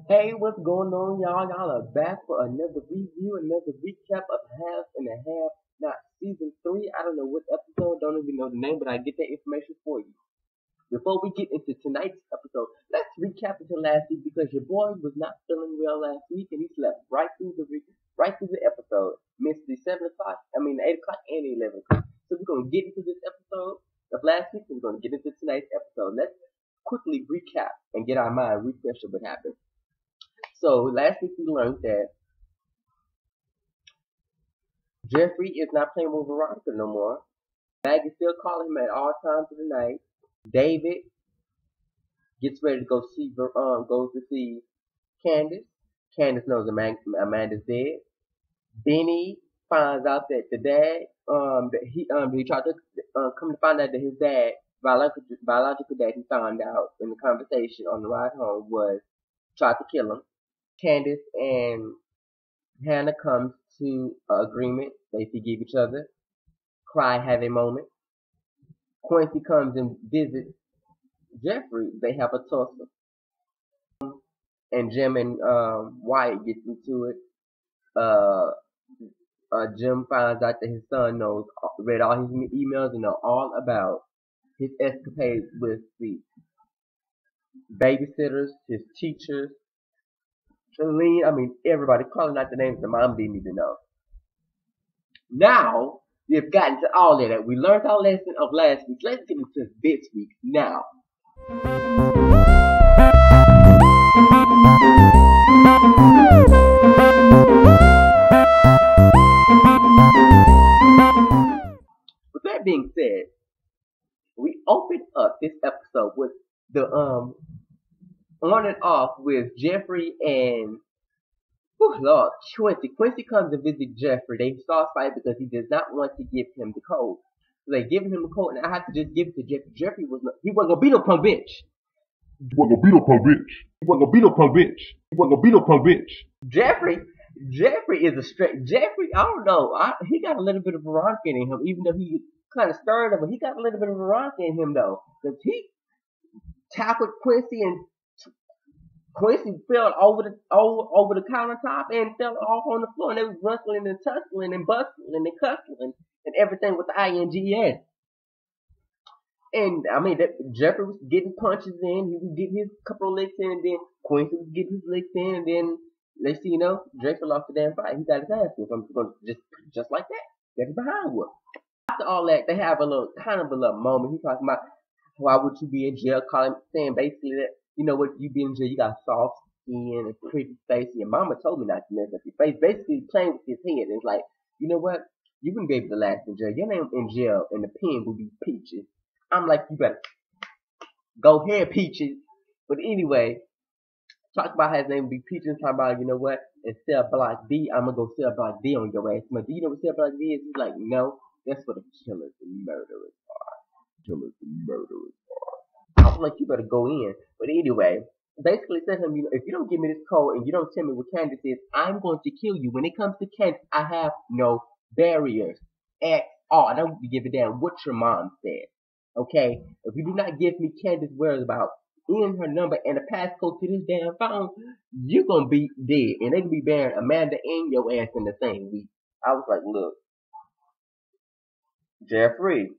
Hey, what's going on, y'all? Y'all are back for another review, another recap of Half and a Half, not season 3. I don't know what episode, don't even know the name, but I get that information for you. Before we get into tonight's episode, let's recap until last week because your boy was not feeling well last week and he slept right through the episode. Missed the 7 o'clock, the 8 o'clock and the 11 o'clock. So we're gonna get into this episode of last week and we're gonna get into tonight's episode. Let's quickly recap and get our mind refreshed of what happened. So last week we learned that Jeffrey is not playing with Veronica no more. Maggie's still calling him at all times of the night. David gets ready to goes to see Candace. Candace knows Amanda's dead. Benny finds out that the dad he tried to come to find out that his dad, biological dad, he found out in the conversation on the ride home was tried to kill him. Candace and Hannah comes to an agreement. They forgive each other. Cry, have a moment. Quincy comes and visits Jeffrey. They have a tussle. And Jim and Wyatt gets into it. Jim finds out that his son read all his emails and know all about his escapades with the babysitters, his teachers, everybody calling out the names the mom didn't even know. Now, we've gotten to all of that. We learned our lesson of last week. Let's get into this week now. With that being said, we opened up this episode with the on and off with Jeffrey and Lord, Quincy. Quincy comes to visit Jeffrey. They start fighting because he does not want to give him the code. So they giving him the code, and I have to just give it to Jeffrey. Jeffrey wasn't gonna beat up on bitch. He wasn't gonna beat up on bitch. He wasn't gonna beat up on bitch. He wasn't gonna beat up on bitch. Jeffrey is a straight. Jeffrey, I don't know. He got a little bit of Veronica in him, even though he kind of stirred him, but he got a little bit of Veronica in him though, because he tackled Quincy and Quincy fell over the countertop and fell off on the floor, and they was rustling and tussling and bustling and cussling and everything with the INGS. And Jeffrey was getting punches in, he was getting his couple of licks in, and then Quincy was getting his licks in, and then next thing you know, Jeffrey lost the damn fight. He got his ass whooped. I'm going just like that. Get his behind whooped. After all that, they have a little moment. He's talking about why would you be in jail, saying basically that, you know what, you be in jail, you got soft skin and pretty face. Your mama told me not to mess up your face. Basically playing with his head. It's like, you know what, you wouldn't be able to last in jail. Your name in jail and the pen would be Peaches. I'm like, you better go ahead, Peaches. But anyway, talk about how his name would be Peaches. Talk about, you know what, instead of Block D, I'm gonna go sell Block D on your ass. But do you know what sell Block D is? He's like, no, that's for the killers and murderers. Killers and murderers. I was like, you better go in. But anyway, basically said to him, you know, if you don't give me this code and you don't tell me what Candace is, I'm going to kill you. When it comes to Candace, I have no barriers at all. I don't give a damn what your mom said. Okay? If you do not give me Candace's whereabouts in her number and a passcode to this damn phone, you're going to be dead. And they can be burying Amanda and your ass in the same week. I was like, look, Jeffrey,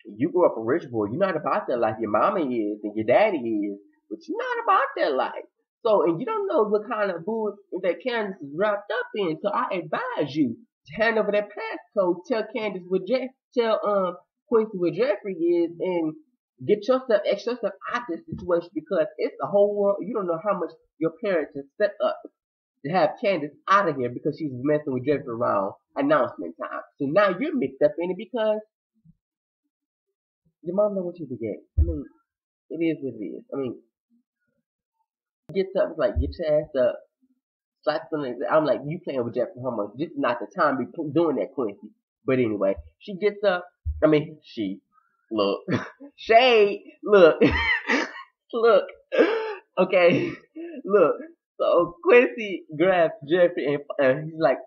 you grew up a rich boy. You're not about that life. Your mama is and your daddy is, but you're not about that life. So, and you don't know what kind of bull that Candace is wrapped up in. So I advise you to hand over that passcode. Tell Candace tell Quincy what Jeffrey is, and get yourself out this situation because it's the whole world. You don't know how much your parents have set up to have Candace out of here because she's messing with Jeffrey around announcement time. So now you're mixed up in it because your mom know what you forget. It is what it is. Gets up, it's like, get your ass up. Slap something. I'm like, you playing with Jeffrey Hummer. This is not the time to be doing that, Quincy. But anyway, she gets up. Look. Shade. Look. Look. Okay. Look. So Quincy grabs Jeffrey and he's like,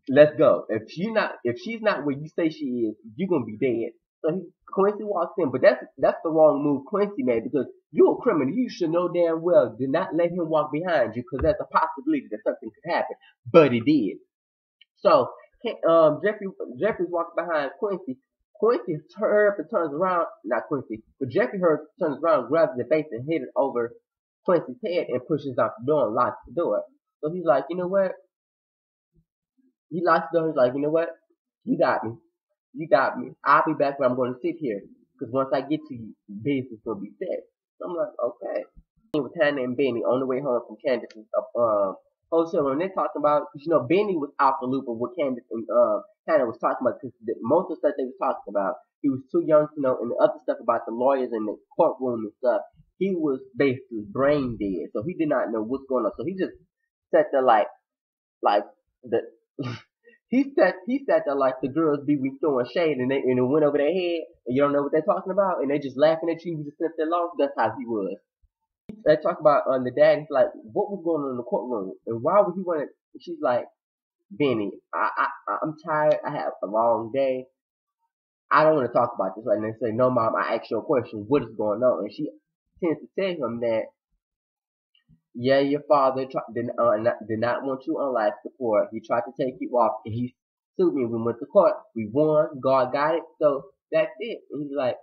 let's go. If she's not where you say she is, you're gonna be dead. So Quincy walks in, but that's the wrong move Quincy made because you're a criminal. You should know damn well. Do not let him walk behind you because there's a possibility that something could happen. But he did. So Jeffrey's walking behind Quincy. Quincy Herb turns around, not Quincy, but Jeffrey Herb turns around, grabs the base and hit it over Quincy's head and pushes out the door and locks the door. So he's like, you know what? He locks the door. He's like, you know what? You got me. You got me. I'll be back where I'm going to sit here. Because once I get to you, business is going to be set. So I'm like, okay. With Hannah and Benny on the way home from Candace's hotel room, they're talking about, because you know, Benny was out the loop of what Candace and Hannah was talking about, because most of the stuff they were talking about, he was too young to know, and the other stuff about the lawyers and the courtroom and stuff, he was basically brain dead, so he did not know what's going on. So he just sat there like the he sat there like the girls be throwing shade and it went over their head and you don't know what they're talking about and they just laughing at you. You just sit there lost. That's how he was. They talk about the dad. He's like, what was going on in the courtroom and why would he want to? She's like, Benny, I'm tired. I have a long day. I don't want to talk about this right now. They say, no, mom. I asked you a question. What is going on? And she tends to tell him that. Yeah, your father did not want you on life support. He tried to take you off, and he sued me. We went to court. We won. God got it. So that's it. And he's like,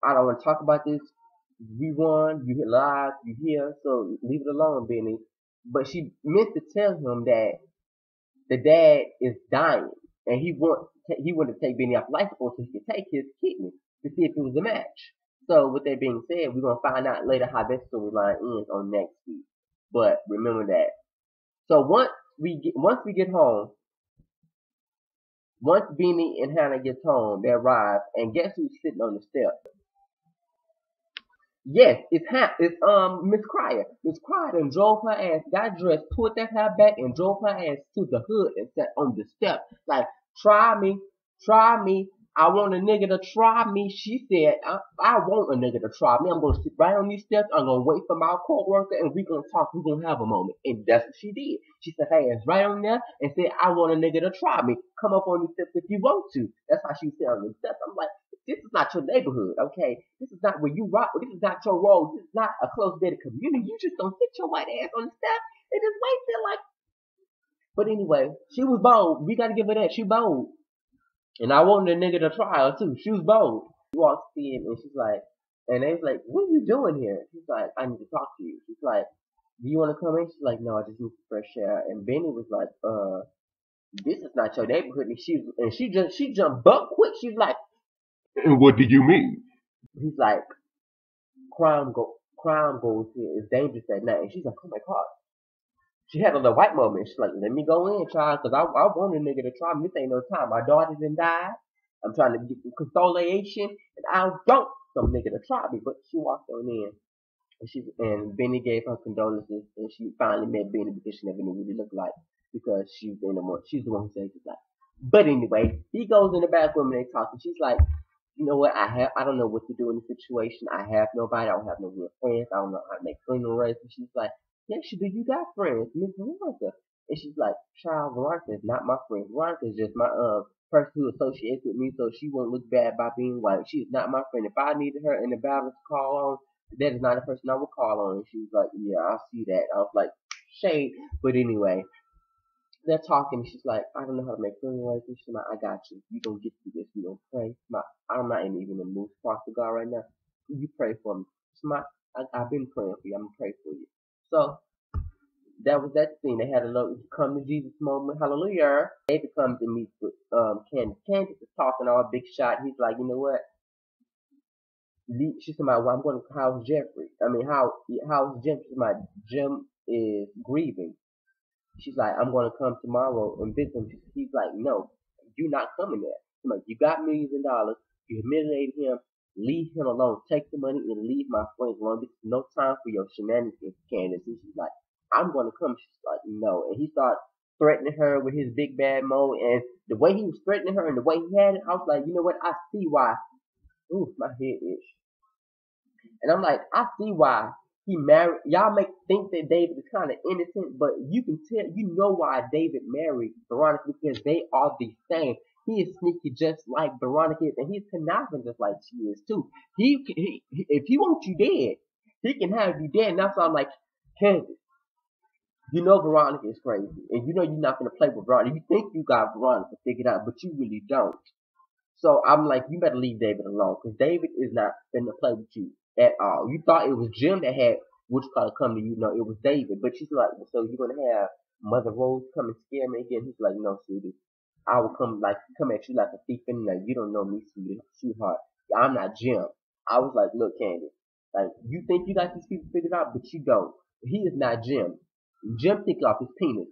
I don't want to talk about this. We won. You live. You here. So leave it alone, Benny. But she meant to tell him that the dad is dying, and he wanted to take Benny off life support so he could take his kidney to see if it was a match. So with that being said, we're gonna find out later how that storyline ends on next week. But remember that. So once we get home, once Beanie and Hannah gets home, they arrive, and guess who's sitting on the steps? Yes, it's Miss Cryer. Miss Cryer done drove her ass, got dressed, pulled that hair back, and drove her ass to the hood and sat on the steps. Like, try me. I want a nigga to try me. She said, I want a nigga to try me. I'm going to sit right on these steps. I'm going to wait for my court worker and we're going to talk. We're going to have a moment. And that's what she did. She said her ass right on there and said, I want a nigga to try me. Come up on these steps if you want to. That's how she said on the steps. I'm like, this is not your neighborhood, okay? This is not where you rock. This is not your role. This is not a close-knit community. You just don't sit your white ass on the steps and just wait till like. But anyway, she was bold. We got to give her that. She bold. And I wanted a nigga to try her too. She was bold. She walks in and she's like, and they was like, what are you doing here? She's like, I need to talk to you. She's like, do you want to come in? She's like, no, I just need some fresh air. And Benny was like, this is not your neighborhood. And she jumped buck quick. She's like, and what do you mean? He's like, crime goes here. It's dangerous at night. And she's like, oh my God. She had a little white moment. She's like, let me go in, child, because I want a nigga to try me. This ain't no time. My daughter done died. I'm trying to get some consolation, and I don't some nigga to try me. But she walked on in, and Benny gave her condolences, and she finally met Benny because she never knew what he looked like because she's the one who said he's like. But anyway, he goes in the back room and they talk, and she's like, you know what? I don't know what to do in the situation. I have nobody. I don't have no real friends. I don't know how to make funeral arrangements. And she's like, yes, you do. You got friends, Miss Veronica. And she's like, child, Veronica is not my friend. Veronica is just my person who associates with me so she won't look bad by being white. She is not my friend. If I needed her in the battle to call on, that is not a person I would call on. And she was like, yeah, I see that. I was like, shade. But anyway, they're talking. She's like, I don't know how to make funeral arrangements. She's like, I got you. You gonna get through this. You gonna pray. I'm not even in the mood to talk to God right now. You pray for me. I've been praying for you. I'm gonna pray for you. So that was that scene. They had a little come to Jesus moment. Hallelujah. David comes and meets with Candace. Candace is talking all big shot. He's like, you know what? She's talking about, well, I'm going to house Jeffrey. I mean, how's Jim? She's like, Jim is grieving. She's like, I'm going to come tomorrow and visit him. He's like, no, you're not coming there. She's like, you got millions of dollars. You humiliated him. Leave him alone. Take the money and leave my friends alone. There's no time for your shenanigans, Candace. And she's like, I'm going to come. She's like, no. And he started threatening her with his big bad mode. And the way he was threatening her and the way he had it, I was like, you know what? I see why. Ooh, my head itch. And I'm like, I see why he married. Y'all may think that David is kind of innocent, but you can tell, you know why David married Veronica because they are the same. He is sneaky just like Veronica is, and he's conniving just like she is too. If he wants you dead, he can have you dead. And that's why I'm like, Candace, you know Veronica is crazy, and you know you're not gonna play with Veronica. You think you got Veronica figured out, but you really don't. So I'm like, you better leave David alone, because David is not finna play with you at all. You thought it was Jim that had which color come to you. No, it was David. But she's like, so you're gonna have Mother Rose come and scare me again? He's like, no, sweetie. I will come at you like a thief in the night. You don't know me, sweetheart. I'm not Jim. I was like, look, Candy, like you think you got these people figured out, but you don't. He is not Jim. Jim think off his penis.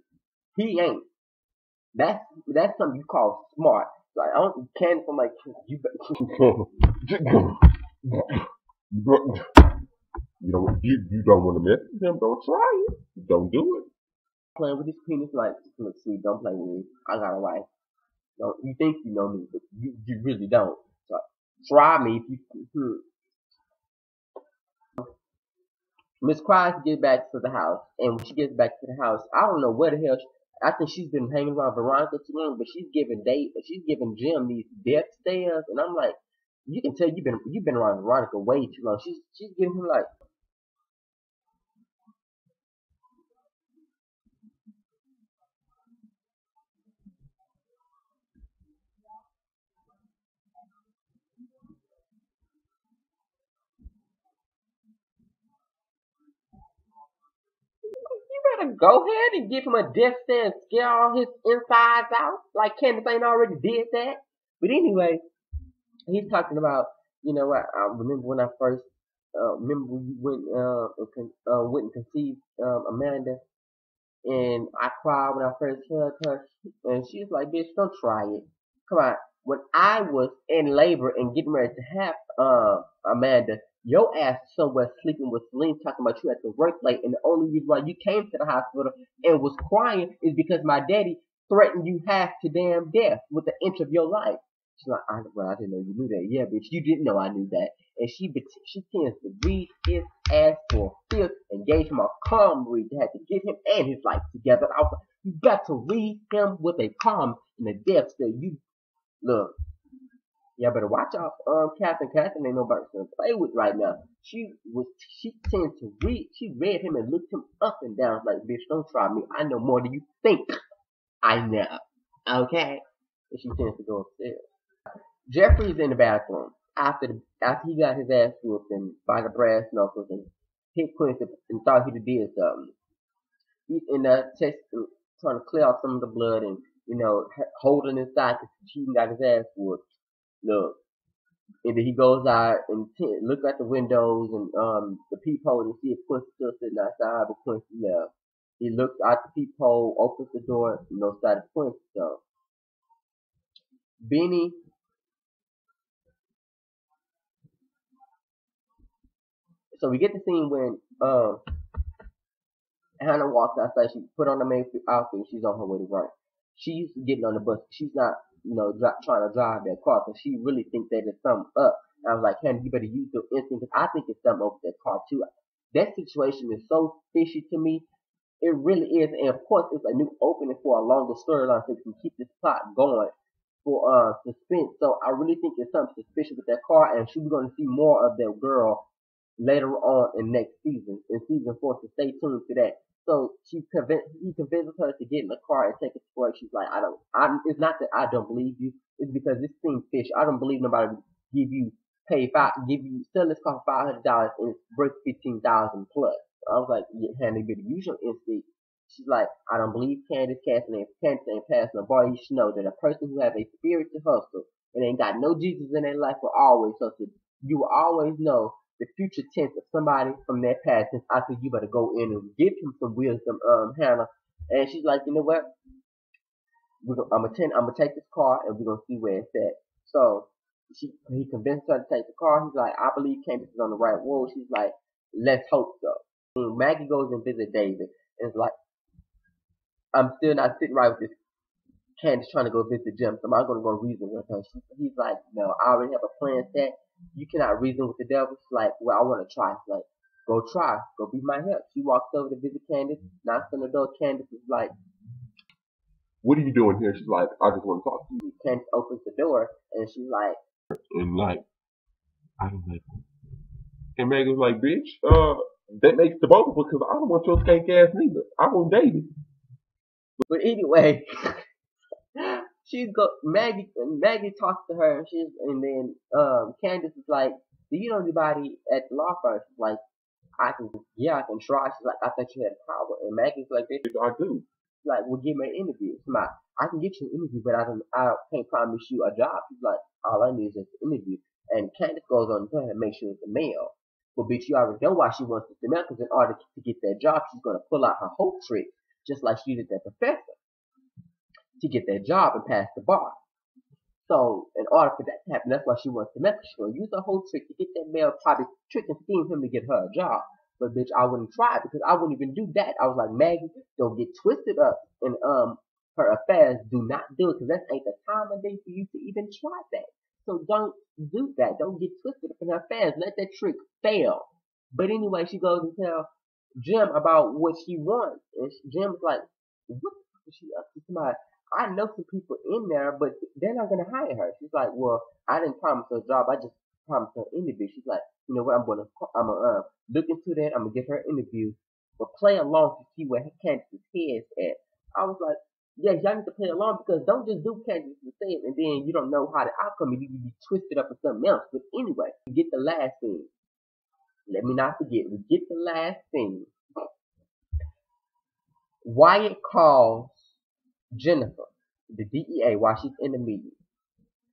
He ain't. That's something you call smart. Like I don't Candy. I'm like you. You don't want to mess with him. Don't try it. Don't do it. Playing with his penis, like look, sweet, don't play with me. I got a wife. Don't you think you know me, but you really don't. So try me if you. Miss Cries gets back to the house, and when she gets back to the house, I don't know where the hell. I think she's been hanging around Veronica too long, but she's giving Jim these death stares, and I'm like, you can tell you've been around Veronica way too long. She's giving him like. You better go ahead and give him a death stare and scare all his insides out, like Candace ain't already did that. But anyway, he's talking about, you know what? I remember when I first, remember when you went and conceived Amanda, and I cried when I first heard her, and she's like, "Bitch, don't try it. Come on." When I was in labor and getting ready to have Amanda, your ass somewhere sleeping with Celine, talking about you at the workplace, and the only reason why you came to the hospital and was crying is because my daddy threatened you half to damn death with an inch of your life. She's like, well, I didn't know you knew that. Yeah, bitch, you didn't know I knew that. And she tends to read his ass for filth and gave him a calm read that had to get him and his life together. I was like, you got to read him with a calm in the depths that you look. Yeah, better watch out, Catherine. Catherine ain't nobody to play with right now. She tends to read. She read him and looked him up and down like, bitch, don't try me. I know more than you think I know. Okay? And she tends to go upstairs. Jeffrey's in the bathroom after he got his ass whooped and by the brass knuckles and hit Quincy and thought he'd did something. He's in the chest trying to clear off some of the blood and holding his side because he got his ass whooped. Look, and then he goes out and look at the windows and the peephole and see if Quincy's still sitting outside, but Quincy left. He looks out the peephole, opens the door, no side of Quincy. So Beanie. So we get the scene when Hannah walks outside. She put on the main outfit. She's on her way to work. She's getting on the bus. She's not, trying to drive that car because she really thinks that there's something up. And I was like, Hannah, you better use your instinct because I think it's something up with that car too. That situation is so fishy to me. It really is. And of course, it's a new opening for a longer storyline so we can keep this plot going for suspense. So I really think it's something suspicious with that car, and we're going to see more of that girl later on in next season, in season 4. So stay tuned to that. So he convinces her to get in the car and take it to work. She's like, it's not that I don't believe you. It's because this seems fish. I don't believe nobody would sell this car for $500 and it's worth $15,000 plus. I was like, yeah, Hannah, you better use your instinct. She's like, I don't believe Candace ain't passing the bar. You should know that a person who has a spirit to hustle and ain't got no Jesus in their life will always hustle. You will always know the future tense of somebody from that past. Since I think you better go in and give him some wisdom, Hannah. And she's like, you know what? I'm gonna take this car and we're gonna see where it's at. So he convinced her to take the car. He's like, I believe Candace is on the right road. She's like, let's hope so. And Maggie goes and visits David and is like, I'm still not sitting right with this Candace trying to go visit Jim, so I'm gonna go reason with her. He's like, no, I already have a plan set. You cannot reason with the devil. She's like, well, I want to try. She's like, go try. Go be my help. She walks over to visit Candace, knocks on the door. Candace is like, what are you doing here? She's like, I just want to talk to you. Candace opens the door, and she's like, And like, I don't like her. And Megan's like, bitch, that makes the both of us because I don't want your skank ass neither. I want David. but anyway, Maggie talks to her, and then Candace is like, do you know anybody at the law firm? She's like, I can try. She's like, I thought you had a power. And Maggie's like, bitch, I do. like, well, give me an interview. She's like, I can get you an interview, but I can't promise you a job. She's like, all I need is just an interview. And Candace goes on to tell her to make sure it's a male. But bitch, you already know why she wants this male, because in order to get that job, she's gonna pull out her whole trick, just like she did that professor, to get that job and pass the bar. So, in order for that to happen, that's why she wants the male. She's gonna use her whole trick to get that male, probably trick and scheme him to get her a job. But bitch, I wouldn't try it because I wouldn't even do that. I was like, Maggie, don't get twisted up in her affairs. Do not do it because that ain't the time of day for you to even try that. So don't do that. Don't get twisted up in her affairs. Let that trick fail. But anyway, she goes and tells Jim about what she wants, and Jim's like, what the fuck is she up to? Somebody, I know some people in there, but they're not gonna hire her. She's like, well, I didn't promise her a job. I just promised her an interview. She's like, you know what? I'm gonna look into that. I'm gonna give her an interview, but play along to see where Candace's head's at. I was like, yeah, y'all need to play along because don't just do Candace's thing and then you don't know how the outcome is. You can be twisted up in something else. But anyway, we get the last thing. Let me not forget. We get the last thing. Wyatt calls Jennifer, the DEA, while she's in the meeting,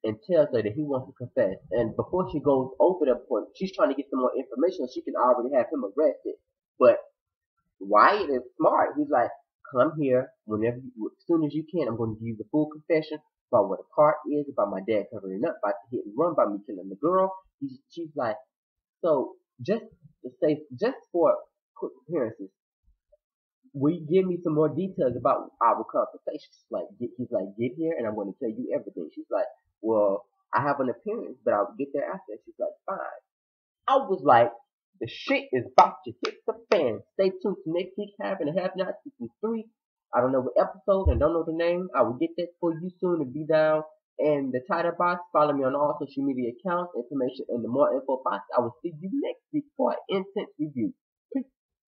and tells her that he wants to confess. And before she goes over the point, she's trying to get some more information so she can already have him arrested. But Wyatt is smart. He's like, come here whenever, as soon as you can. I'm going to give you the full confession about what a part is, about my dad covering up, about the hit and run, about me killing the girl. She's like, so just to say, just for quick appearances, will you give me some more details about our conversation? He's like, get here and I'm going to tell you everything. She's like, well, I have an appearance, but I'll get there after. She's like, fine. I was like, the shit is about to hit the fan. Stay tuned to next week, Half and a Half Not Season 3. I don't know what episode and don't know the name. I will get that for you soon to be down in the title box. Follow me on all social media accounts, information in the more info box. I will see you next week for an intense review.